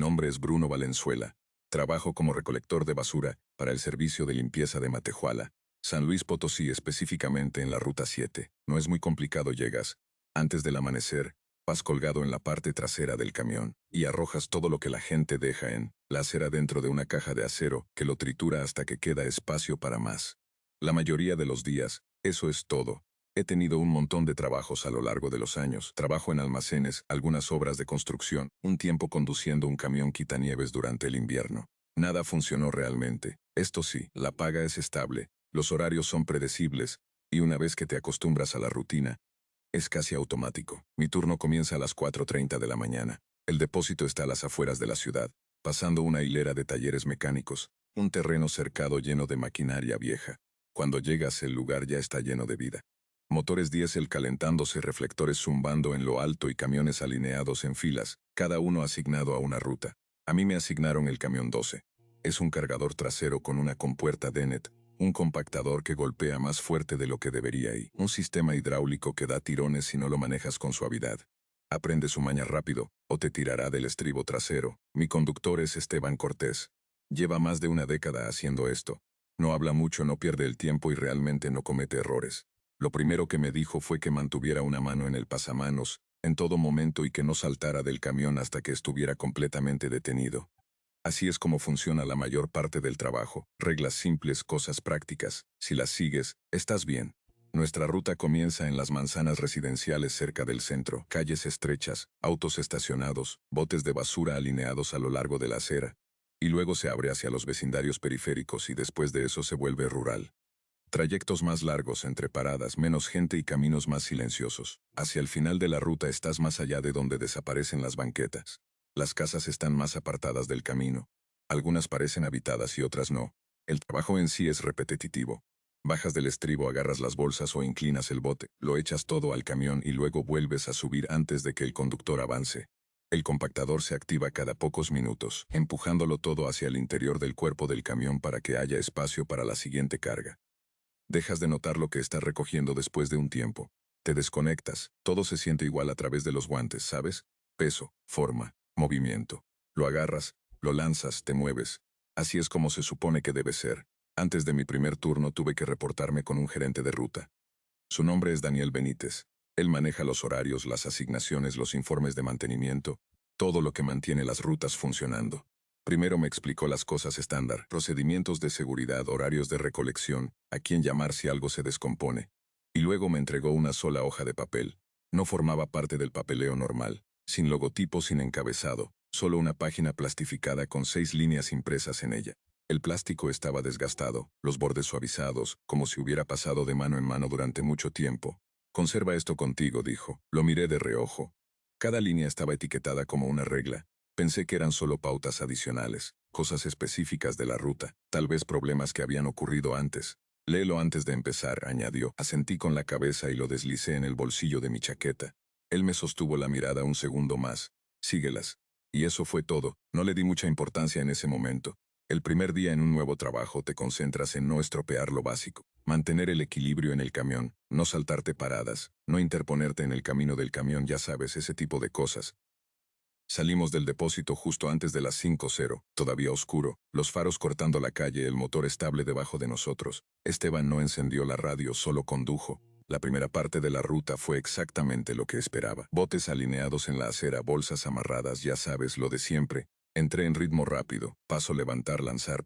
nombre es Bruno Valenzuela. Trabajo como recolector de basura para el servicio de limpieza de Matehuala, San Luis Potosí, específicamente en la Ruta 7. No es muy complicado, llegas antes del amanecer, vas colgado en la parte trasera del camión y arrojas todo lo que la gente deja en la acera dentro de una caja de acero que lo tritura hasta que queda espacio para más. La mayoría de los días, eso es todo. He tenido un montón de trabajos a lo largo de los años. Trabajo en almacenes, algunas obras de construcción, un tiempo conduciendo un camión quitanieves durante el invierno. Nada funcionó realmente. Esto sí, la paga es estable, los horarios son predecibles, y una vez que te acostumbras a la rutina, es casi automático. Mi turno comienza a las 4:30 de la mañana. El depósito está a las afueras de la ciudad, pasando una hilera de talleres mecánicos, un terreno cercado lleno de maquinaria vieja. Cuando llegas, el lugar ya está lleno de vida. Motores diésel calentándose, reflectores zumbando en lo alto y camiones alineados en filas, cada uno asignado a una ruta. A mí me asignaron el camión 12. Es un cargador trasero con una compuerta Dennet, un compactador que golpea más fuerte de lo que debería y un sistema hidráulico que da tirones si no lo manejas con suavidad. Aprende su maña rápido, o te tirará del estribo trasero. Mi conductor es Esteban Cortés. Lleva más de una década haciendo esto. No habla mucho, no pierde el tiempo y realmente no comete errores. Lo primero que me dijo fue que mantuviera una mano en el pasamanos, en todo momento, y que no saltara del camión hasta que estuviera completamente detenido. Así es como funciona la mayor parte del trabajo. Reglas simples, cosas prácticas. Si las sigues, estás bien. Nuestra ruta comienza en las manzanas residenciales cerca del centro, calles estrechas, autos estacionados, botes de basura alineados a lo largo de la acera, y luego se abre hacia los vecindarios periféricos y después de eso se vuelve rural. Trayectos más largos entre paradas, menos gente y caminos más silenciosos. Hacia el final de la ruta estás más allá de donde desaparecen las banquetas. Las casas están más apartadas del camino. Algunas parecen habitadas y otras no. El trabajo en sí es repetitivo. Bajas del estribo, agarras las bolsas o inclinas el bote, lo echas todo al camión y luego vuelves a subir antes de que el conductor avance. El compactador se activa cada pocos minutos, empujándolo todo hacia el interior del cuerpo del camión para que haya espacio para la siguiente carga. Dejas de notar lo que estás recogiendo después de un tiempo. Te desconectas, todo se siente igual a través de los guantes, ¿sabes? Peso, forma, movimiento. Lo agarras, lo lanzas, te mueves. Así es como se supone que debe ser. Antes de mi primer turno tuve que reportarme con un gerente de ruta. Su nombre es Daniel Benítez. Él maneja los horarios, las asignaciones, los informes de mantenimiento, todo lo que mantiene las rutas funcionando. Primero me explicó las cosas estándar, procedimientos de seguridad, horarios de recolección, a quién llamar si algo se descompone. Y luego me entregó una sola hoja de papel. No formaba parte del papeleo normal, sin logotipo, sin encabezado, solo una página plastificada con 6 líneas impresas en ella. El plástico estaba desgastado, los bordes suavizados, como si hubiera pasado de mano en mano durante mucho tiempo. Conserva esto contigo, dijo. Lo miré de reojo. Cada línea estaba etiquetada como una regla. Pensé que eran solo pautas adicionales, cosas específicas de la ruta, tal vez problemas que habían ocurrido antes. Léelo antes de empezar, añadió. Asentí con la cabeza y lo deslicé en el bolsillo de mi chaqueta. Él me sostuvo la mirada un segundo más. Síguelas. Y eso fue todo. No le di mucha importancia en ese momento. El primer día en un nuevo trabajo te concentras en no estropear lo básico, mantener el equilibrio en el camión, no saltarte paradas, no interponerte en el camino del camión, ya sabes, ese tipo de cosas. Salimos del depósito justo antes de las 5:00, todavía oscuro, los faros cortando la calle, el motor estable debajo de nosotros. Esteban no encendió la radio, solo condujo. La primera parte de la ruta fue exactamente lo que esperaba. Botes alineados en la acera, bolsas amarradas, ya sabes, lo de siempre. Entré en ritmo rápido, paso levantar lanzar.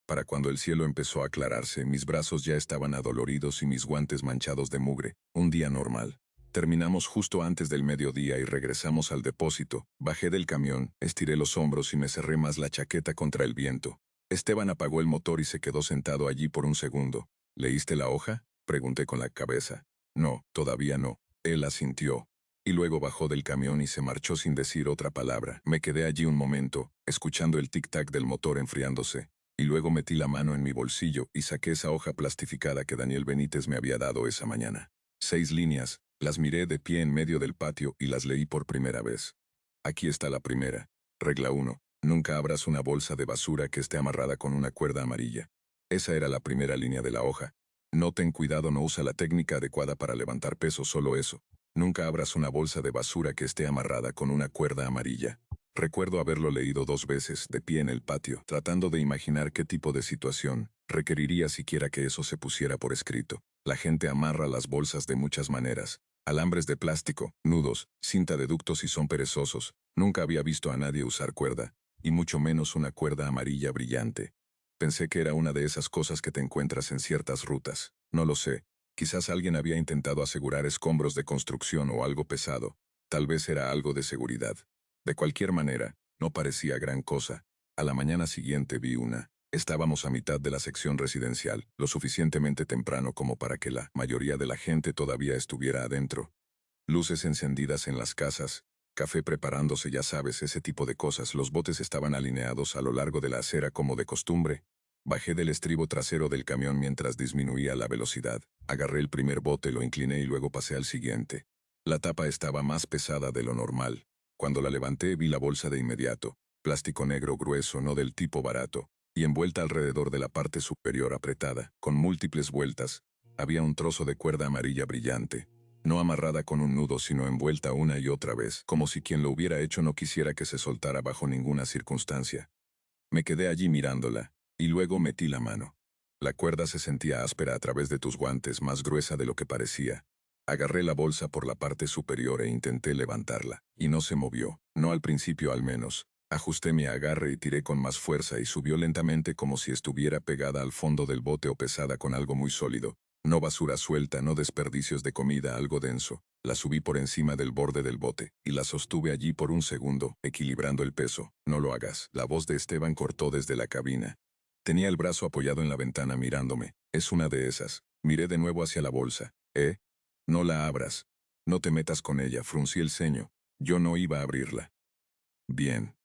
Para cuando el cielo empezó a aclararse, mis brazos ya estaban adoloridos y mis guantes manchados de mugre. Un día normal. Terminamos justo antes del mediodía y regresamos al depósito. Bajé del camión, estiré los hombros y me cerré más la chaqueta contra el viento. Esteban apagó el motor y se quedó sentado allí por un segundo. ¿Leíste la hoja?, pregunté con la cabeza. No, todavía no. Él asintió. Y luego bajó del camión y se marchó sin decir otra palabra. Me quedé allí un momento, escuchando el tic-tac del motor enfriándose. Y luego metí la mano en mi bolsillo y saqué esa hoja plastificada que Daniel Benítez me había dado esa mañana. 6 líneas. Las miré de pie en medio del patio y las leí por primera vez. Aquí está la primera. Regla 1. Nunca abras una bolsa de basura que esté amarrada con una cuerda amarilla. Esa era la primera línea de la hoja. No, ten cuidado, no usa la técnica adecuada para levantar peso, solo eso. Nunca abras una bolsa de basura que esté amarrada con una cuerda amarilla. Recuerdo haberlo leído 2 veces, de pie en el patio, tratando de imaginar qué tipo de situación requeriría siquiera que eso se pusiera por escrito. La gente amarra las bolsas de muchas maneras. Alambres de plástico, nudos, cinta de ductos y son perezosos. Nunca había visto a nadie usar cuerda, y mucho menos una cuerda amarilla brillante. Pensé que era una de esas cosas que te encuentras en ciertas rutas. No lo sé. Quizás alguien había intentado asegurar escombros de construcción o algo pesado. Tal vez era algo de seguridad. De cualquier manera, no parecía gran cosa. A la mañana siguiente vi una. Estábamos a mitad de la sección residencial, lo suficientemente temprano como para que la mayoría de la gente todavía estuviera adentro. Luces encendidas en las casas, café preparándose, ya sabes, ese tipo de cosas. Los botes estaban alineados a lo largo de la acera como de costumbre. Bajé del estribo trasero del camión mientras disminuía la velocidad. Agarré el primer bote, lo incliné y luego pasé al siguiente. La tapa estaba más pesada de lo normal. Cuando la levanté vi la bolsa de inmediato, plástico negro grueso, no del tipo barato, y envuelta alrededor de la parte superior apretada, con múltiples vueltas, había un trozo de cuerda amarilla brillante, no amarrada con un nudo sino envuelta una y otra vez, como si quien lo hubiera hecho no quisiera que se soltara bajo ninguna circunstancia. Me quedé allí mirándola, y luego metí la mano. La cuerda se sentía áspera a través de tus guantes, más gruesa de lo que parecía. Agarré la bolsa por la parte superior e intenté levantarla, y no se movió, no al principio al menos. Ajusté mi agarre y tiré con más fuerza y subió lentamente como si estuviera pegada al fondo del bote o pesada con algo muy sólido. No basura suelta, no desperdicios de comida, algo denso. La subí por encima del borde del bote, y la sostuve allí por un segundo, equilibrando el peso. No lo hagas. La voz de Esteban cortó desde la cabina. Tenía el brazo apoyado en la ventana mirándome. Es una de esas. Miré de nuevo hacia la bolsa. No la abras. No te metas con ella, fruncí el ceño. Yo no iba a abrirla. Bien.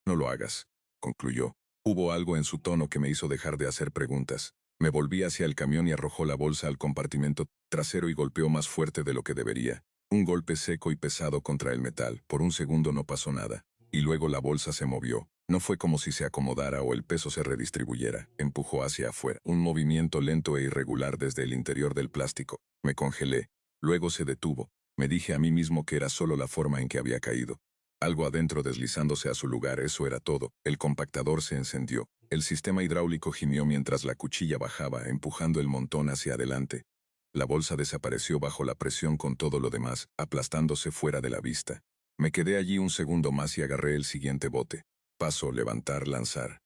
No lo hagas, concluyó. Hubo algo en su tono que me hizo dejar de hacer preguntas. Me volví hacia el camión y arrojó la bolsa al compartimento trasero y golpeó más fuerte de lo que debería. Un golpe seco y pesado contra el metal. Por un segundo no pasó nada. Y luego la bolsa se movió. No fue como si se acomodara o el peso se redistribuyera. Empujó hacia afuera. Un movimiento lento e irregular desde el interior del plástico. Me congelé. Luego se detuvo. Me dije a mí mismo que era solo la forma en que había caído. Algo adentro deslizándose a su lugar, eso era todo. El compactador se encendió. El sistema hidráulico gimió mientras la cuchilla bajaba, empujando el montón hacia adelante. La bolsa desapareció bajo la presión con todo lo demás, aplastándose fuera de la vista. Me quedé allí un segundo más y agarré el siguiente bote. Paso, levantar, lanzar.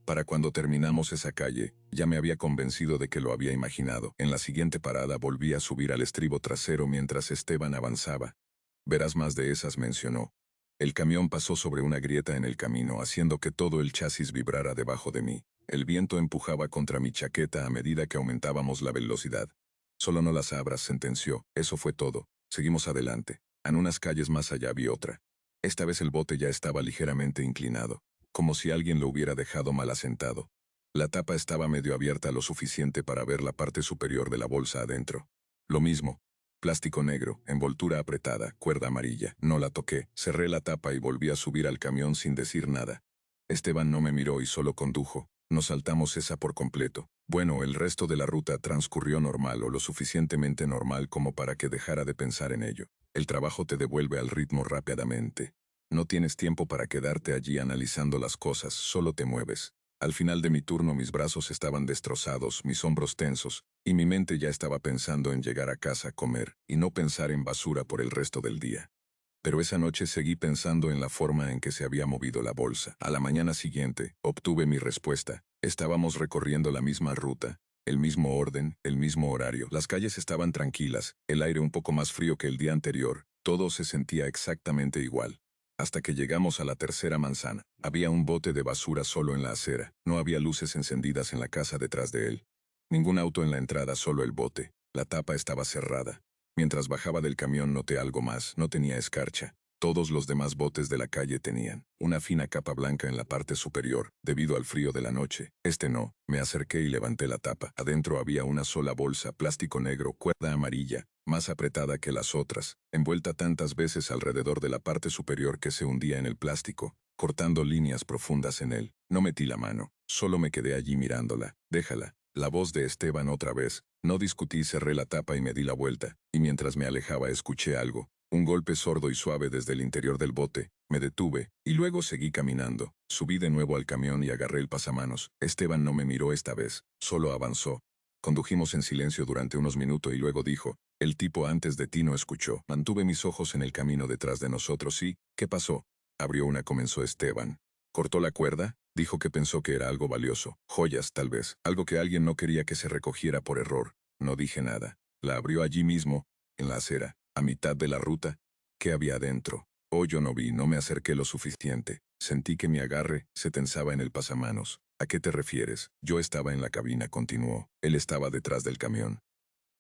Para cuando terminamos esa calle, ya me había convencido de que lo había imaginado. En la siguiente parada volví a subir al estribo trasero mientras Esteban avanzaba. Verás más de esas, mencionó. El camión pasó sobre una grieta en el camino, haciendo que todo el chasis vibrara debajo de mí. El viento empujaba contra mi chaqueta a medida que aumentábamos la velocidad. Solo no las abras, sentenció. Eso fue todo. Seguimos adelante. En unas calles más allá vi otra. Esta vez el bote ya estaba ligeramente inclinado, como si alguien lo hubiera dejado mal asentado. La tapa estaba medio abierta lo suficiente para ver la parte superior de la bolsa adentro. Lo mismo. Plástico negro, envoltura apretada, cuerda amarilla. No la toqué, cerré la tapa y volví a subir al camión sin decir nada. Esteban no me miró y solo condujo. Nos saltamos esa por completo. Bueno, el resto de la ruta transcurrió normal o lo suficientemente normal como para que dejara de pensar en ello. El trabajo te devuelve al ritmo rápidamente. No tienes tiempo para quedarte allí analizando las cosas, solo te mueves. Al final de mi turno mis brazos estaban destrozados, mis hombros tensos, y mi mente ya estaba pensando en llegar a casa a comer y no pensar en basura por el resto del día. Pero esa noche seguí pensando en la forma en que se había movido la bolsa. A la mañana siguiente, obtuve mi respuesta. Estábamos recorriendo la misma ruta, el mismo orden, el mismo horario. Las calles estaban tranquilas, el aire un poco más frío que el día anterior. Todo se sentía exactamente igual. Hasta que llegamos a la tercera manzana. Había un bote de basura solo en la acera. No había luces encendidas en la casa detrás de él. Ningún auto en la entrada, solo el bote. La tapa estaba cerrada. Mientras bajaba del camión noté algo más, no tenía escarcha. Todos los demás botes de la calle tenían una fina capa blanca en la parte superior, debido al frío de la noche. Este no. Me acerqué y levanté la tapa. Adentro había una sola bolsa, plástico negro, cuerda amarilla, más apretada que las otras, envuelta tantas veces alrededor de la parte superior que se hundía en el plástico, cortando líneas profundas en él. No metí la mano, solo me quedé allí mirándola. Déjala. La voz de Esteban otra vez. No discutí, cerré la tapa y me di la vuelta, y mientras me alejaba escuché algo. Un golpe sordo y suave desde el interior del bote, me detuve, y luego seguí caminando. Subí de nuevo al camión y agarré el pasamanos. Esteban no me miró esta vez, solo avanzó. Condujimos en silencio durante unos minutos y luego dijo, el tipo antes de ti no escuchó. Mantuve mis ojos en el camino detrás de nosotros y, ¿qué pasó? Abrió una, comenzó Esteban. ¿Cortó la cuerda? Dijo que pensó que era algo valioso. Joyas, tal vez. Algo que alguien no quería que se recogiera por error. No dije nada. La abrió allí mismo, en la acera, a mitad de la ruta. ¿Qué había adentro? Oh, yo no vi, no me acerqué lo suficiente. Sentí que mi agarre se tensaba en el pasamanos. ¿A qué te refieres? Yo estaba en la cabina, continuó. Él estaba detrás del camión.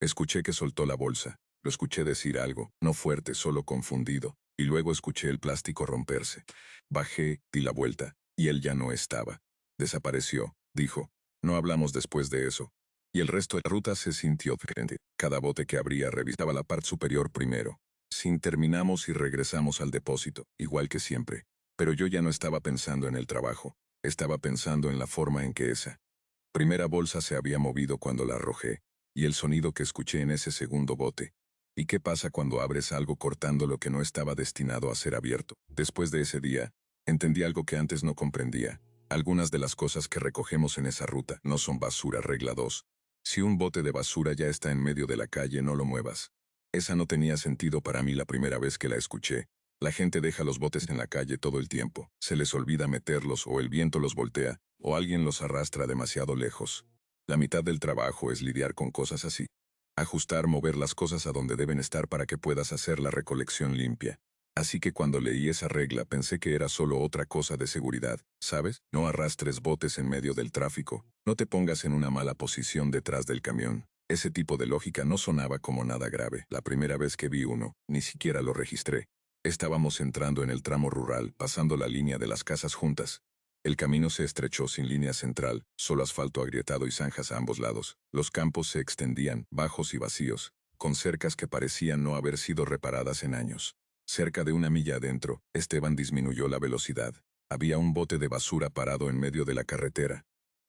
Escuché que soltó la bolsa. Lo escuché decir algo, no fuerte, solo confundido. Y luego escuché el plástico romperse. Bajé, di la vuelta, y él ya no estaba. Desapareció, dijo. No hablamos después de eso. Y el resto de la ruta se sintió diferente. Cada bote que abría revisaba la parte superior primero. Sin terminamos y regresamos al depósito, igual que siempre. Pero yo ya no estaba pensando en el trabajo. Estaba pensando en la forma en que esa primera bolsa se había movido cuando la arrojé, y el sonido que escuché en ese segundo bote. ¿Y qué pasa cuando abres algo cortando lo que no estaba destinado a ser abierto? Después de ese día, entendí algo que antes no comprendía. Algunas de las cosas que recogemos en esa ruta no son basura, regla 2. Si un bote de basura ya está en medio de la calle, no lo muevas. Esa no tenía sentido para mí la primera vez que la escuché. La gente deja los botes en la calle todo el tiempo. Se les olvida meterlos o el viento los voltea, o alguien los arrastra demasiado lejos. La mitad del trabajo es lidiar con cosas así. Ajustar, mover las cosas a donde deben estar para que puedas hacer la recolección limpia. Así que cuando leí esa regla pensé que era solo otra cosa de seguridad, ¿sabes? No arrastres botes en medio del tráfico, no te pongas en una mala posición detrás del camión. Ese tipo de lógica no sonaba como nada grave. La primera vez que vi uno, ni siquiera lo registré. Estábamos entrando en el tramo rural, pasando la línea de las casas juntas. El camino se estrechó sin línea central, solo asfalto agrietado y zanjas a ambos lados. Los campos se extendían, bajos y vacíos, con cercas que parecían no haber sido reparadas en años. Cerca de una milla adentro, Esteban disminuyó la velocidad. Había un bote de basura parado en medio de la carretera.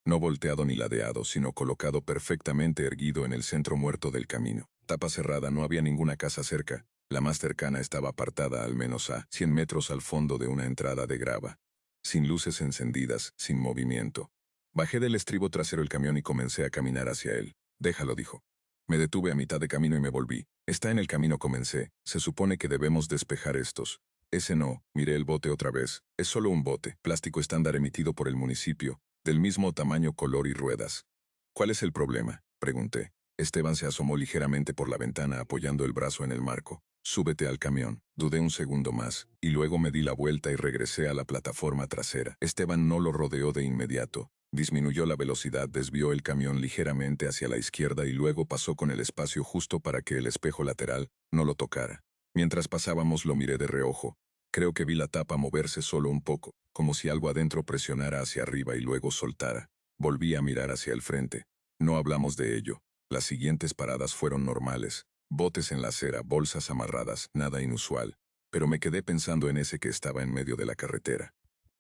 No volteado ni ladeado, sino colocado perfectamente erguido en el centro muerto del camino. Tapa cerrada, no había ninguna casa cerca. La más cercana estaba apartada al menos a 100 metros al fondo de una entrada de grava. Sin luces encendidas, sin movimiento. Bajé del estribo trasero del camión y comencé a caminar hacia él. Déjalo, dijo. Me detuve a mitad de camino y me volví. Está en el camino, comencé. Se supone que debemos despejar estos. Ese no, miré el bote otra vez. Es solo un bote, plástico estándar emitido por el municipio, del mismo tamaño, color y ruedas. ¿Cuál es el problema? Pregunté. Esteban se asomó ligeramente por la ventana apoyando el brazo en el marco. Súbete al camión. Dudé un segundo más, y luego me di la vuelta y regresé a la plataforma trasera. Esteban no lo rodeó de inmediato. Disminuyó la velocidad, desvió el camión ligeramente hacia la izquierda y luego pasó con el espacio justo para que el espejo lateral no lo tocara. Mientras pasábamos lo miré de reojo. Creo que vi la tapa moverse solo un poco, como si algo adentro presionara hacia arriba y luego soltara. Volví a mirar hacia el frente. No hablamos de ello. Las siguientes paradas fueron normales. Botes en la acera, bolsas amarradas, nada inusual. Pero me quedé pensando en ese que estaba en medio de la carretera.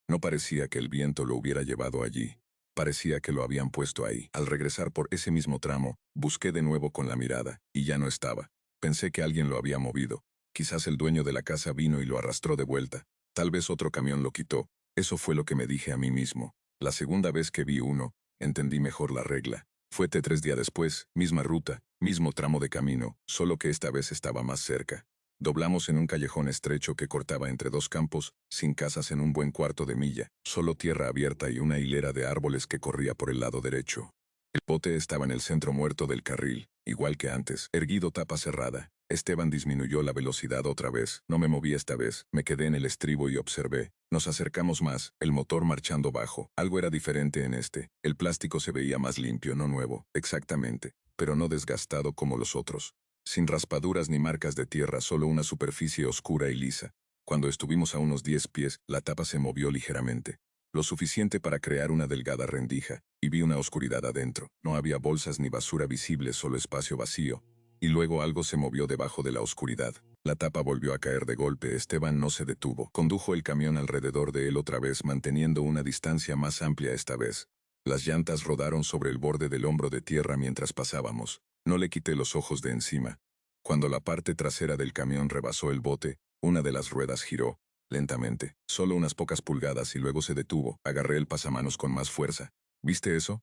No parecía que el viento lo hubiera llevado allí. Parecía que lo habían puesto ahí. Al regresar por ese mismo tramo, busqué de nuevo con la mirada, y ya no estaba. Pensé que alguien lo había movido. Quizás el dueño de la casa vino y lo arrastró de vuelta. Tal vez otro camión lo quitó. Eso fue lo que me dije a mí mismo. La segunda vez que vi uno, entendí mejor la regla. Fue 3 días después, misma ruta, mismo tramo de camino, solo que esta vez estaba más cerca. Doblamos en un callejón estrecho que cortaba entre dos campos, sin casas en un buen cuarto de milla, solo tierra abierta y una hilera de árboles que corría por el lado derecho. El bote estaba en el centro muerto del carril, igual que antes, erguido, tapa cerrada. Esteban disminuyó la velocidad otra vez. No me moví esta vez, me quedé en el estribo y observé. Nos acercamos más, el motor marchando bajo. Algo era diferente en este. El plástico se veía más limpio, no nuevo, exactamente, pero no desgastado como los otros. Sin raspaduras ni marcas de tierra, solo una superficie oscura y lisa. Cuando estuvimos a unos 10 pies, la tapa se movió ligeramente. Lo suficiente para crear una delgada rendija, y vi una oscuridad adentro. No había bolsas ni basura visible, solo espacio vacío. Y luego algo se movió debajo de la oscuridad. La tapa volvió a caer de golpe. Esteban no se detuvo. Condujo el camión alrededor de él otra vez, manteniendo una distancia más amplia esta vez. Las llantas rodaron sobre el borde del hombro de tierra mientras pasábamos. No le quité los ojos de encima. Cuando la parte trasera del camión rebasó el bote, una de las ruedas giró, lentamente, solo unas pocas pulgadas y luego se detuvo. Agarré el pasamanos con más fuerza. ¿Viste eso?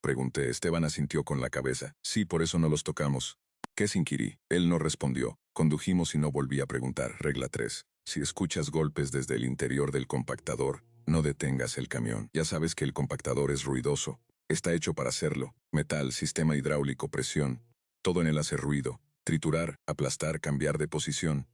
Pregunté. Esteban asintió con la cabeza. Sí, por eso no los tocamos. ¿Qué es? Inquirí. Él no respondió. Condujimos y no volví a preguntar. Regla 3. Si escuchas golpes desde el interior del compactador, no detengas el camión. Ya sabes que el compactador es ruidoso. Está hecho para hacerlo. Metal, sistema hidráulico, presión. Todo en él hace ruido. Triturar, aplastar, cambiar de posición.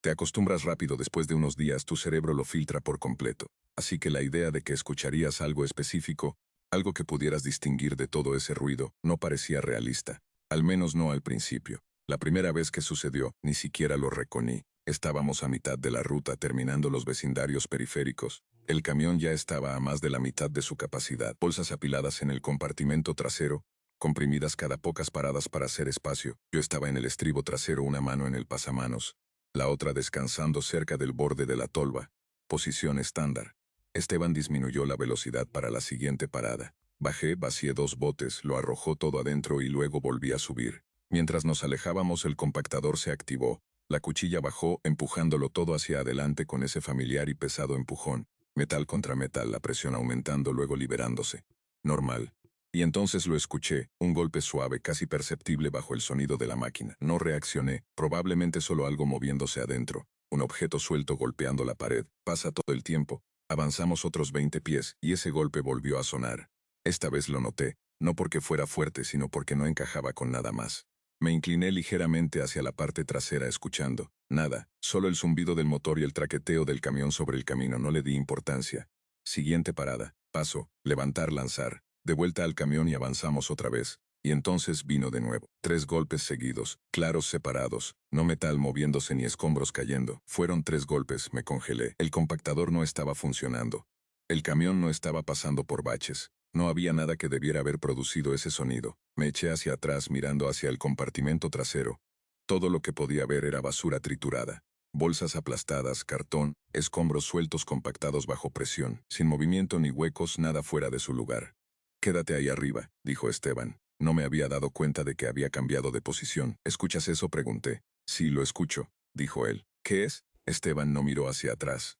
Te acostumbras rápido. Después de unos días tu cerebro lo filtra por completo. Así que la idea de que escucharías algo específico, algo que pudieras distinguir de todo ese ruido, no parecía realista. Al menos no al principio. La primera vez que sucedió, ni siquiera lo reconí. Estábamos a mitad de la ruta terminando los vecindarios periféricos. El camión ya estaba a más de la mitad de su capacidad. Bolsas apiladas en el compartimento trasero, comprimidas cada pocas paradas para hacer espacio. Yo estaba en el estribo trasero, una mano en el pasamanos, la otra descansando cerca del borde de la tolva. Posición estándar. Esteban disminuyó la velocidad para la siguiente parada. Bajé, vacié 2 botes, lo arrojó todo adentro y luego volví a subir. Mientras nos alejábamos el compactador se activó. La cuchilla bajó, empujándolo todo hacia adelante con ese familiar y pesado empujón. Metal contra metal, la presión aumentando, luego liberándose. Normal. Y entonces lo escuché, un golpe suave, casi perceptible bajo el sonido de la máquina. No reaccioné, probablemente solo algo moviéndose adentro. Un objeto suelto golpeando la pared. Pasa todo el tiempo. Avanzamos otros 20 pies, y ese golpe volvió a sonar. Esta vez lo noté, no porque fuera fuerte, sino porque no encajaba con nada más. Me incliné ligeramente hacia la parte trasera escuchando. Nada, solo el zumbido del motor y el traqueteo del camión sobre el camino. No le di importancia. Siguiente parada. Paso, levantar, lanzar. De vuelta al camión y avanzamos otra vez. Y entonces vino de nuevo. 3 golpes seguidos, claros separados, no metal moviéndose ni escombros cayendo. Fueron 3 golpes, me congelé. El compactador no estaba funcionando. El camión no estaba pasando por baches. No había nada que debiera haber producido ese sonido. Me eché hacia atrás mirando hacia el compartimento trasero. Todo lo que podía ver era basura triturada. Bolsas aplastadas, cartón, escombros sueltos compactados bajo presión, sin movimiento ni huecos, nada fuera de su lugar. Quédate ahí arriba, dijo Esteban. No me había dado cuenta de que había cambiado de posición. ¿Escuchas eso? Pregunté. Sí, lo escucho, dijo él. ¿Qué es? Esteban no miró hacia atrás.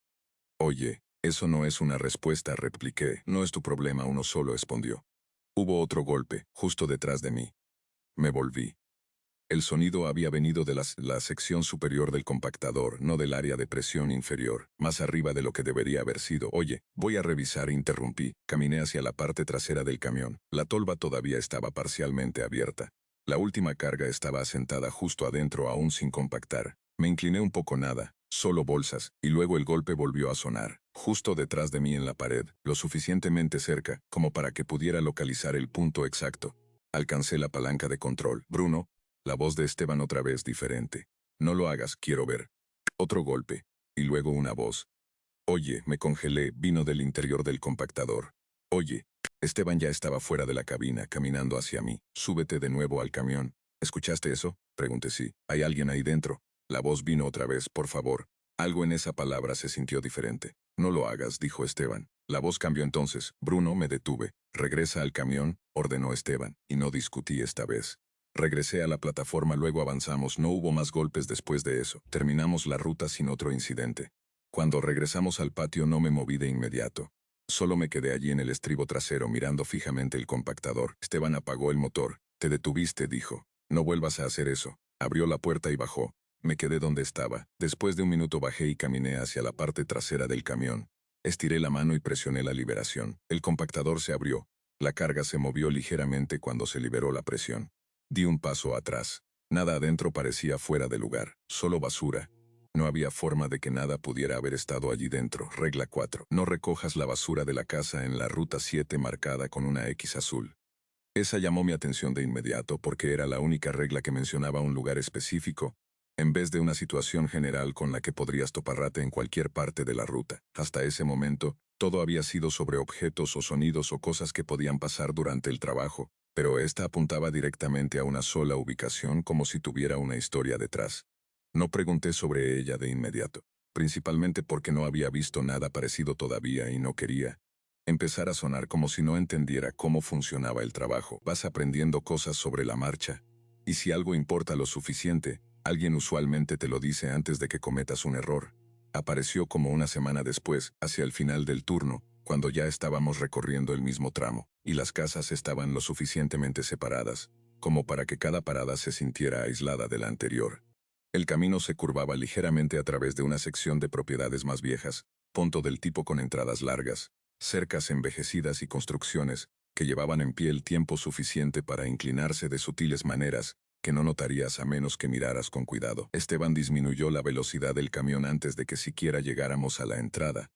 Oye, eso no es una respuesta, repliqué. No es tu problema, uno solo, respondió. Hubo otro golpe, justo detrás de mí. Me volví. El sonido había venido de la sección superior del compactador, no del área de presión inferior, más arriba de lo que debería haber sido. Oye, voy a revisar, interrumpí. Caminé hacia la parte trasera del camión. La tolva todavía estaba parcialmente abierta. La última carga estaba asentada justo adentro, aún sin compactar. Me incliné un poco, nada, solo bolsas, y luego el golpe volvió a sonar, justo detrás de mí en la pared, lo suficientemente cerca como para que pudiera localizar el punto exacto. Alcancé la palanca de control. Bruno. La voz de Esteban otra vez diferente. No lo hagas, quiero ver. Otro golpe. Y luego una voz. Oye, me congelé, vino del interior del compactador. Oye. Esteban ya estaba fuera de la cabina, caminando hacia mí. Súbete de nuevo al camión. ¿Escuchaste eso? Pregunté. Sí. ¿Hay alguien ahí dentro? La voz vino otra vez, por favor. Algo en esa palabra se sintió diferente. No lo hagas, dijo Esteban. La voz cambió entonces. Bruno, me detuve. Regresa al camión, ordenó Esteban, y no discutí esta vez. Regresé a la plataforma, luego avanzamos, no hubo más golpes después de eso. Terminamos la ruta sin otro incidente. Cuando regresamos al patio no me moví de inmediato. Solo me quedé allí en el estribo trasero mirando fijamente el compactador. Esteban apagó el motor. Te detuviste, dijo. No vuelvas a hacer eso. Abrió la puerta y bajó. Me quedé donde estaba. Después de un minuto bajé y caminé hacia la parte trasera del camión. Estiré la mano y presioné la liberación. El compactador se abrió. La carga se movió ligeramente cuando se liberó la presión. Di un paso atrás. Nada adentro parecía fuera de lugar, solo basura. No había forma de que nada pudiera haber estado allí dentro. Regla 4. No recojas la basura de la casa en la ruta 7 marcada con una X azul. Esa llamó mi atención de inmediato porque era la única regla que mencionaba un lugar específico, en vez de una situación general con la que podrías toparte en cualquier parte de la ruta. Hasta ese momento, todo había sido sobre objetos o sonidos o cosas que podían pasar durante el trabajo, pero esta apuntaba directamente a una sola ubicación como si tuviera una historia detrás. No pregunté sobre ella de inmediato, principalmente porque no había visto nada parecido todavía y no quería empezar a sonar como si no entendiera cómo funcionaba el trabajo. Vas aprendiendo cosas sobre la marcha. Y si algo importa lo suficiente, Alguien usualmente te lo dice antes de que cometas un error. Apareció como una semana después, hacia el final del turno, cuando ya estábamos recorriendo el mismo tramo, y las casas estaban lo suficientemente separadas, como para que cada parada se sintiera aislada de la anterior. El camino se curvaba ligeramente a través de una sección de propiedades más viejas, punto del tipo con entradas largas, cercas envejecidas y construcciones que llevaban en pie el tiempo suficiente para inclinarse de sutiles maneras que no notarías a menos que miraras con cuidado. Esteban disminuyó la velocidad del camión antes de que siquiera llegáramos a la entrada,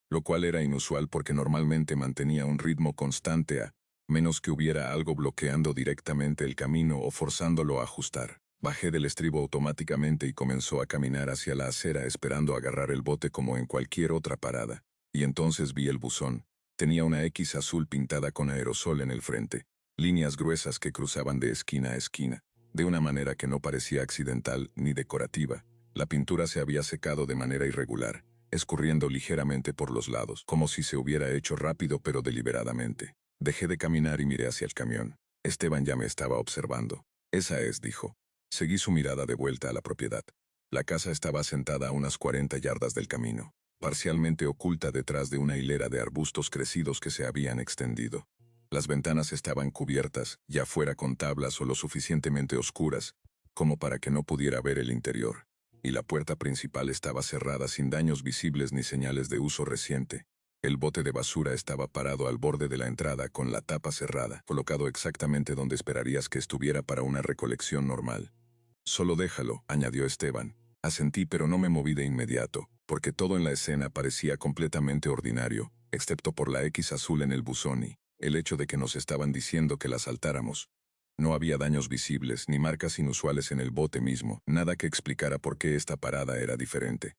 lo cual era inusual porque normalmente mantenía un ritmo constante a menos que hubiera algo bloqueando directamente el camino o forzándolo a ajustar. Bajé del estribo automáticamente y comenzó a caminar hacia la acera esperando agarrar el bote como en cualquier otra parada. Y entonces vi el buzón. Tenía una X azul pintada con aerosol en el frente, líneas gruesas que cruzaban de esquina a esquina, de una manera que no parecía accidental ni decorativa. La pintura se había secado de manera irregular, escurriendo ligeramente por los lados, como si se hubiera hecho rápido pero deliberadamente. Dejé de caminar y miré hacia el camión. Esteban ya me estaba observando. Esa es, dijo. Seguí su mirada de vuelta a la propiedad. La casa estaba asentada a unas 40 yardas del camino, parcialmente oculta detrás de una hilera de arbustos crecidos que se habían extendido. Las ventanas estaban cubiertas, ya fuera con tablas o lo suficientemente oscuras, como para que no pudiera ver el interior, y la puerta principal estaba cerrada sin daños visibles ni señales de uso reciente. El bote de basura estaba parado al borde de la entrada con la tapa cerrada, colocado exactamente donde esperarías que estuviera para una recolección normal. Solo déjalo, añadió Esteban. Asentí pero no me moví de inmediato, porque todo en la escena parecía completamente ordinario, excepto por la X azul en el buzón y el hecho de que nos estaban diciendo que la saltáramos. No había daños visibles ni marcas inusuales en el bote mismo, nada que explicara por qué esta parada era diferente.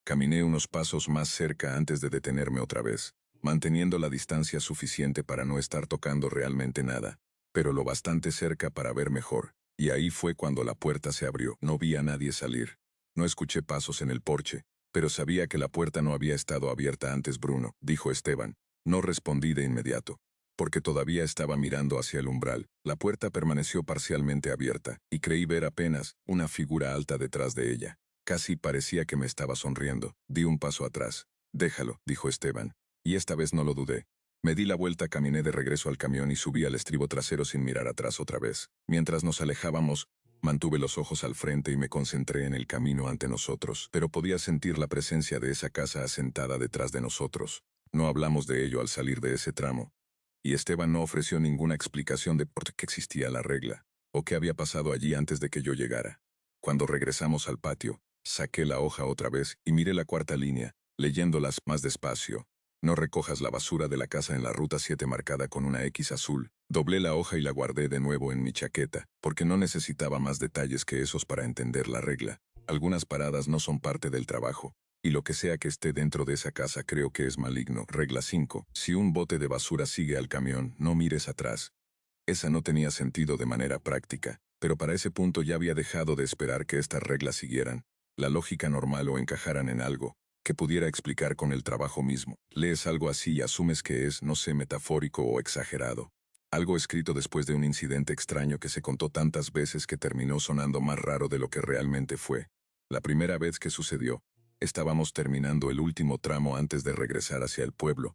Caminé unos pasos más cerca antes de detenerme otra vez, manteniendo la distancia suficiente para no estar tocando realmente nada, pero lo bastante cerca para ver mejor, y ahí fue cuando la puerta se abrió. No vi a nadie salir. No escuché pasos en el porche, pero sabía que la puerta no había estado abierta antes. Bruno, dijo Esteban. No respondí de inmediato, porque todavía estaba mirando hacia el umbral. La puerta permaneció parcialmente abierta, y creí ver apenas una figura alta detrás de ella. Casi parecía que me estaba sonriendo. Di un paso atrás. Déjalo, dijo Esteban. Y esta vez no lo dudé. Me di la vuelta, caminé de regreso al camión y subí al estribo trasero sin mirar atrás otra vez. Mientras nos alejábamos, mantuve los ojos al frente y me concentré en el camino ante nosotros, pero podía sentir la presencia de esa casa asentada detrás de nosotros. No hablamos de ello al salir de ese tramo, y Esteban no ofreció ninguna explicación de por qué existía la regla, o qué había pasado allí antes de que yo llegara. Cuando regresamos al patio, saqué la hoja otra vez y miré la cuarta línea, leyéndolas más despacio. No recojas la basura de la casa en la ruta 7 marcada con una X azul. Doblé la hoja y la guardé de nuevo en mi chaqueta, porque no necesitaba más detalles que esos para entender la regla. Algunas paradas no son parte del trabajo, y lo que sea que esté dentro de esa casa creo que es maligno. Regla 5. Si un bote de basura sigue al camión, no mires atrás. Esa no tenía sentido de manera práctica, pero para ese punto ya había dejado de esperar que estas reglas siguieran la lógica normal o encajaran en algo que pudiera explicar con el trabajo mismo. Lees algo así y asumes que es, no sé, metafórico o exagerado. Algo escrito después de un incidente extraño que se contó tantas veces que terminó sonando más raro de lo que realmente fue. La primera vez que sucedió, estábamos terminando el último tramo antes de regresar hacia el pueblo,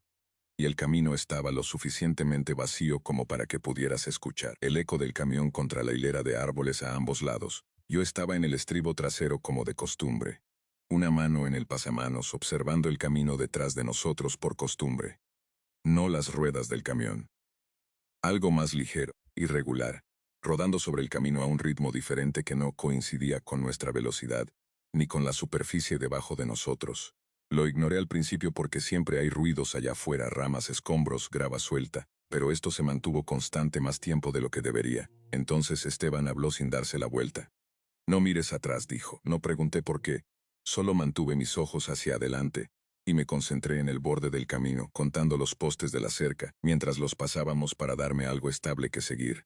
y el camino estaba lo suficientemente vacío como para que pudieras escuchar el eco del camión contra la hilera de árboles a ambos lados. Yo estaba en el estribo trasero como de costumbre, una mano en el pasamanos observando el camino detrás de nosotros por costumbre, no las ruedas del camión. Algo más ligero, irregular, rodando sobre el camino a un ritmo diferente que no coincidía con nuestra velocidad, ni con la superficie debajo de nosotros. Lo ignoré al principio porque siempre hay ruidos allá afuera, ramas, escombros, grava suelta, pero esto se mantuvo constante más tiempo de lo que debería. Entonces Esteban habló sin darse la vuelta. No mires atrás, dijo. No pregunté por qué. Solo mantuve mis ojos hacia adelante, y me concentré en el borde del camino, contando los postes de la cerca, mientras los pasábamos para darme algo estable que seguir.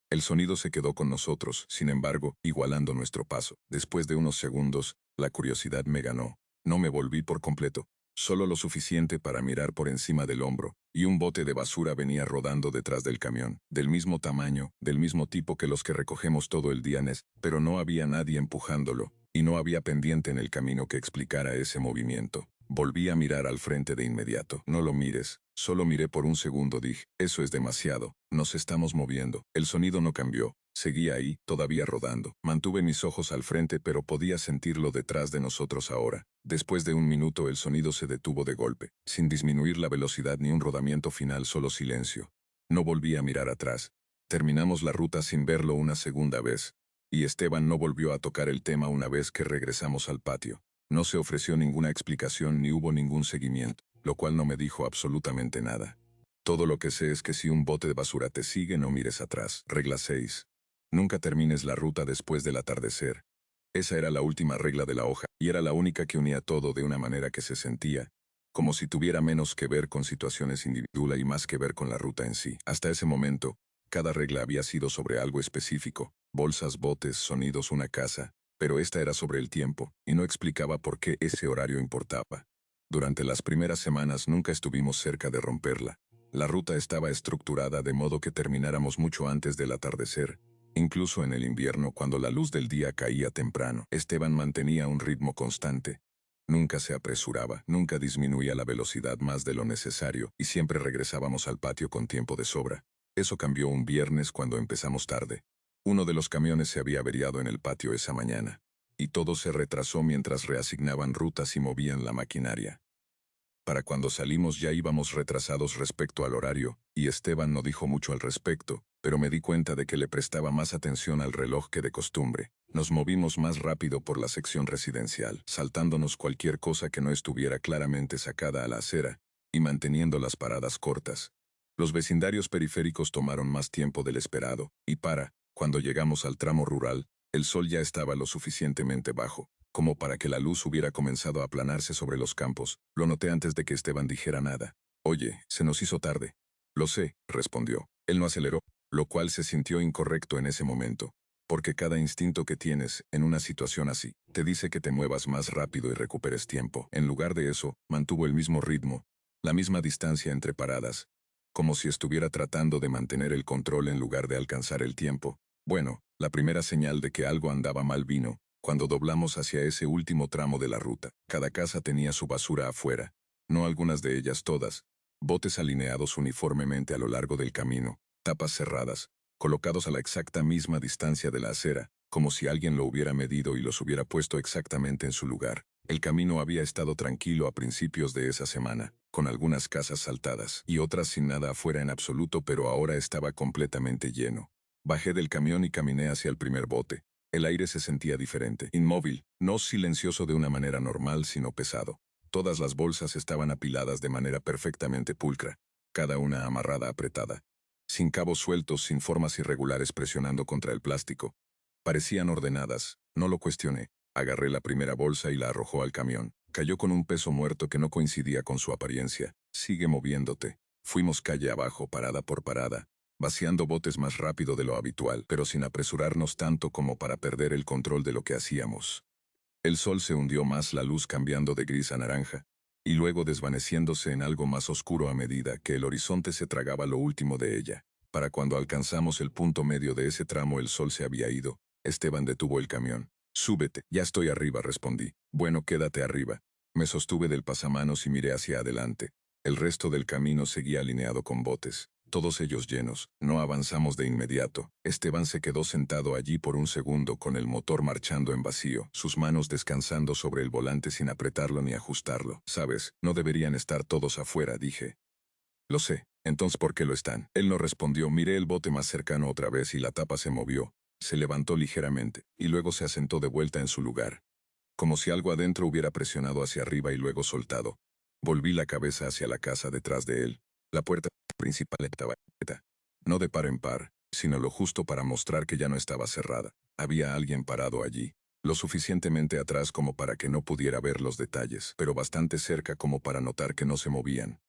El sonido se quedó con nosotros, sin embargo, igualando nuestro paso. Después de unos segundos, la curiosidad me ganó. No me volví por completo, solo lo suficiente para mirar por encima del hombro, y un bote de basura venía rodando detrás del camión, del mismo tamaño, del mismo tipo que los que recogemos todo el día, pero no había nadie empujándolo, y no había pendiente en el camino que explicara ese movimiento. Volví a mirar al frente de inmediato. No lo mires. Solo miré por un segundo, dije. Eso es demasiado. Nos estamos moviendo. El sonido no cambió. Seguía ahí, todavía rodando. Mantuve mis ojos al frente, pero podía sentirlo detrás de nosotros ahora. Después de un minuto el sonido se detuvo de golpe, sin disminuir la velocidad ni un rodamiento final, solo silencio. No volví a mirar atrás. Terminamos la ruta sin verlo una segunda vez. Y Esteban no volvió a tocar el tema una vez que regresamos al patio. No se ofreció ninguna explicación ni hubo ningún seguimiento, lo cual no me dijo absolutamente nada. Todo lo que sé es que si un bote de basura te sigue, no mires atrás. Regla 6. Nunca termines la ruta después del atardecer. Esa era la última regla de la hoja, y era la única que unía todo de una manera que se sentía, como si tuviera menos que ver con situaciones individuales y más que ver con la ruta en sí. Hasta ese momento, cada regla había sido sobre algo específico, bolsas, botes, sonidos, una casa, pero esta era sobre el tiempo, y no explicaba por qué ese horario importaba. Durante las primeras semanas nunca estuvimos cerca de romperla. La ruta estaba estructurada de modo que termináramos mucho antes del atardecer. Incluso en el invierno, cuando la luz del día caía temprano, Esteban mantenía un ritmo constante. Nunca se apresuraba, nunca disminuía la velocidad más de lo necesario, y siempre regresábamos al patio con tiempo de sobra. Eso cambió un viernes cuando empezamos tarde. Uno de los camiones se había averiado en el patio esa mañana, y todo se retrasó mientras reasignaban rutas y movían la maquinaria. Para cuando salimos ya íbamos retrasados respecto al horario, y Esteban no dijo mucho al respecto, pero me di cuenta de que le prestaba más atención al reloj que de costumbre. Nos movimos más rápido por la sección residencial, saltándonos cualquier cosa que no estuviera claramente sacada a la acera, y manteniendo las paradas cortas. Los vecindarios periféricos tomaron más tiempo del esperado, y cuando llegamos al tramo rural, el sol ya estaba lo suficientemente bajo como para que la luz hubiera comenzado a aplanarse sobre los campos. Lo noté antes de que Esteban dijera nada. Oye, se nos hizo tarde. Lo sé, respondió. Él no aceleró, lo cual se sintió incorrecto en ese momento, porque cada instinto que tienes en una situación así te dice que te muevas más rápido y recuperes tiempo. En lugar de eso, mantuvo el mismo ritmo, la misma distancia entre paradas, como si estuviera tratando de mantener el control en lugar de alcanzar el tiempo. Bueno, la primera señal de que algo andaba mal vino cuando doblamos hacia ese último tramo de la ruta. Cada casa tenía su basura afuera, no algunas de ellas todas, botes alineados uniformemente a lo largo del camino, tapas cerradas, colocados a la exacta misma distancia de la acera, como si alguien lo hubiera medido y los hubiera puesto exactamente en su lugar. El camino había estado tranquilo a principios de esa semana, con algunas casas saltadas y otras sin nada afuera en absoluto, pero ahora estaba completamente lleno. Bajé del camión y caminé hacia el primer bote. El aire se sentía diferente, inmóvil, no silencioso de una manera normal, sino pesado. Todas las bolsas estaban apiladas de manera perfectamente pulcra, cada una amarrada apretada, sin cabos sueltos, sin formas irregulares presionando contra el plástico. Parecían ordenadas, no lo cuestioné. Agarré la primera bolsa y la arrojó al camión. Cayó con un peso muerto que no coincidía con su apariencia. Sigue moviéndote. Fuimos calle abajo, parada por parada, vaciando botes más rápido de lo habitual, pero sin apresurarnos tanto como para perder el control de lo que hacíamos. El sol se hundió más, la luz cambiando de gris a naranja, y luego desvaneciéndose en algo más oscuro a medida que el horizonte se tragaba lo último de ella. Para cuando alcanzamos el punto medio de ese tramo el sol se había ido. Esteban detuvo el camión. Súbete, ya estoy arriba, respondí. Bueno, quédate arriba. Me sostuve del pasamanos y miré hacia adelante. El resto del camino seguía alineado con botes, todos ellos llenos. No avanzamos de inmediato. Esteban se quedó sentado allí por un segundo con el motor marchando en vacío, sus manos descansando sobre el volante sin apretarlo ni ajustarlo. Sabes, no deberían estar todos afuera, dije. Lo sé. Entonces, ¿por qué lo están? Él no respondió. Miré el bote más cercano otra vez y la tapa se movió. Se levantó ligeramente, y luego se asentó de vuelta en su lugar, como si algo adentro hubiera presionado hacia arriba y luego soltado. Volví la cabeza hacia la casa detrás de él. La puerta principal estaba abierta, no de par en par, sino lo justo para mostrar que ya no estaba cerrada. Había alguien parado allí, lo suficientemente atrás como para que no pudiera ver los detalles, pero bastante cerca como para notar que no se movían.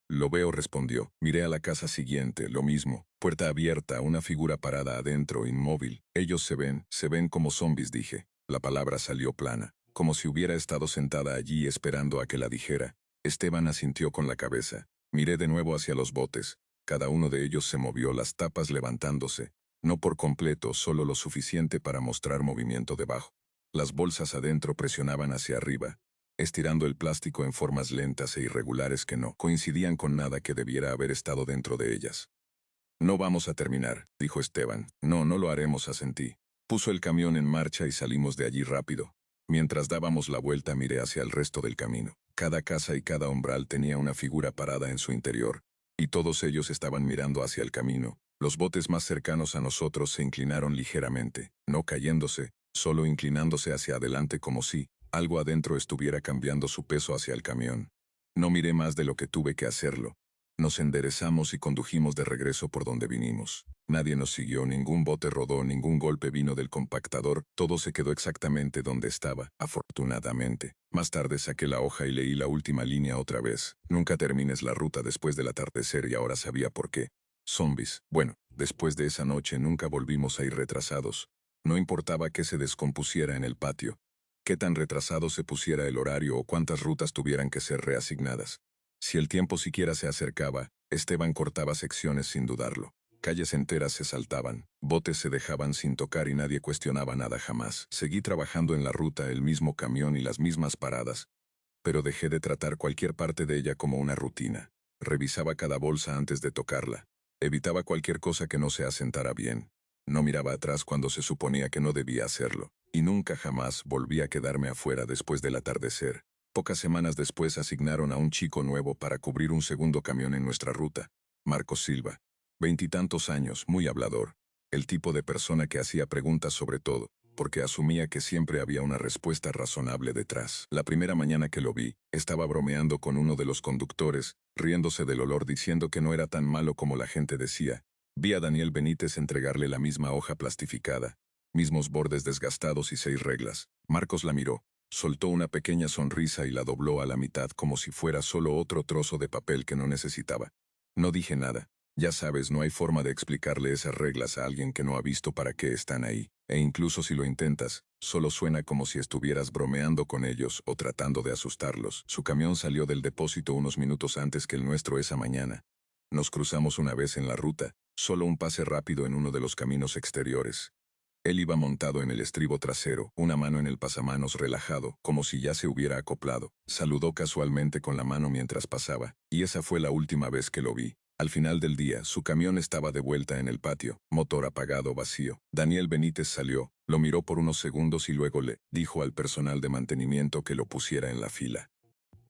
Lo veo, respondió. Miré a la casa siguiente, lo mismo. Puerta abierta, una figura parada adentro, inmóvil. Ellos se ven como zombies, dije. La palabra salió plana, como si hubiera estado sentada allí esperando a que la dijera. Esteban asintió con la cabeza. Miré de nuevo hacia los botes. Cada uno de ellos se movió, las tapas levantándose. No por completo, solo lo suficiente para mostrar movimiento debajo. Las bolsas adentro presionaban hacia arriba, estirando el plástico en formas lentas e irregulares que no coincidían con nada que debiera haber estado dentro de ellas. No vamos a terminar, dijo Esteban. No, no lo haremos, asentí. Puso el camión en marcha y salimos de allí rápido. Mientras dábamos la vuelta miré hacia el resto del camino. Cada casa y cada umbral tenía una figura parada en su interior, y todos ellos estaban mirando hacia el camino. Los botes más cercanos a nosotros se inclinaron ligeramente, no cayéndose, solo inclinándose hacia adelante como si algo adentro estuviera cambiando su peso hacia el camión. No miré más de lo que tuve que hacerlo. Nos enderezamos y condujimos de regreso por donde vinimos. Nadie nos siguió, ningún bote rodó, ningún golpe vino del compactador, todo se quedó exactamente donde estaba, afortunadamente. Más tarde saqué la hoja y leí la última línea otra vez. Nunca termines la ruta después del atardecer, y ahora sabía por qué. Zombies. Bueno, después de esa noche nunca volvimos a ir retrasados. No importaba qué se descompusiera en el patio, qué tan retrasado se pusiera el horario o cuántas rutas tuvieran que ser reasignadas. Si el tiempo siquiera se acercaba, Esteban cortaba secciones sin dudarlo. Calles enteras se saltaban, botes se dejaban sin tocar y nadie cuestionaba nada jamás. Seguí trabajando en la ruta, el mismo camión y las mismas paradas, pero dejé de tratar cualquier parte de ella como una rutina. Revisaba cada bolsa antes de tocarla. Evitaba cualquier cosa que no se asentara bien. No miraba atrás cuando se suponía que no debía hacerlo. Y nunca jamás volví a quedarme afuera después del atardecer. Pocas semanas después asignaron a un chico nuevo para cubrir un segundo camión en nuestra ruta. Marcos Silva. 20 y tantos años, muy hablador. El tipo de persona que hacía preguntas sobre todo, porque asumía que siempre había una respuesta razonable detrás. La primera mañana que lo vi, estaba bromeando con uno de los conductores, riéndose del olor, diciendo que no era tan malo como la gente decía. Vi a Daniel Benítez entregarle la misma hoja plastificada, mismos bordes desgastados y 6 reglas. Marcos la miró, soltó una pequeña sonrisa y la dobló a la mitad como si fuera solo otro trozo de papel que no necesitaba. No dije nada. Ya sabes, no hay forma de explicarle esas reglas a alguien que no ha visto para qué están ahí, e incluso si lo intentas, solo suena como si estuvieras bromeando con ellos o tratando de asustarlos. Su camión salió del depósito unos minutos antes que el nuestro esa mañana. Nos cruzamos una vez en la ruta, solo un pase rápido en uno de los caminos exteriores. Él iba montado en el estribo trasero, una mano en el pasamanos relajado, como si ya se hubiera acoplado. Saludó casualmente con la mano mientras pasaba, y esa fue la última vez que lo vi. Al final del día, su camión estaba de vuelta en el patio, motor apagado, vacío. Daniel Benítez salió, lo miró por unos segundos y luego le dijo al personal de mantenimiento que lo pusiera en la fila.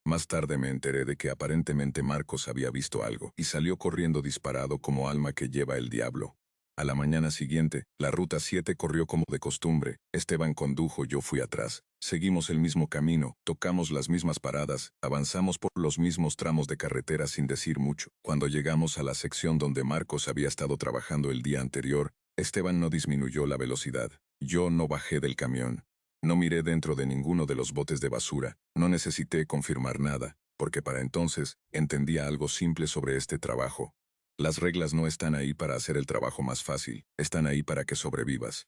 Más tarde me enteré de que aparentemente Marcos había visto algo y salió corriendo disparado como alma que lleva el diablo. A la mañana siguiente, la ruta 7 corrió como de costumbre. Esteban condujo, yo fui atrás. Seguimos el mismo camino, tocamos las mismas paradas, avanzamos por los mismos tramos de carretera sin decir mucho. Cuando llegamos a la sección donde Marcos había estado trabajando el día anterior, Esteban no disminuyó la velocidad. Yo no bajé del camión. No miré dentro de ninguno de los botes de basura. No necesité confirmar nada, porque para entonces entendía algo simple sobre este trabajo. Las reglas no están ahí para hacer el trabajo más fácil, están ahí para que sobrevivas.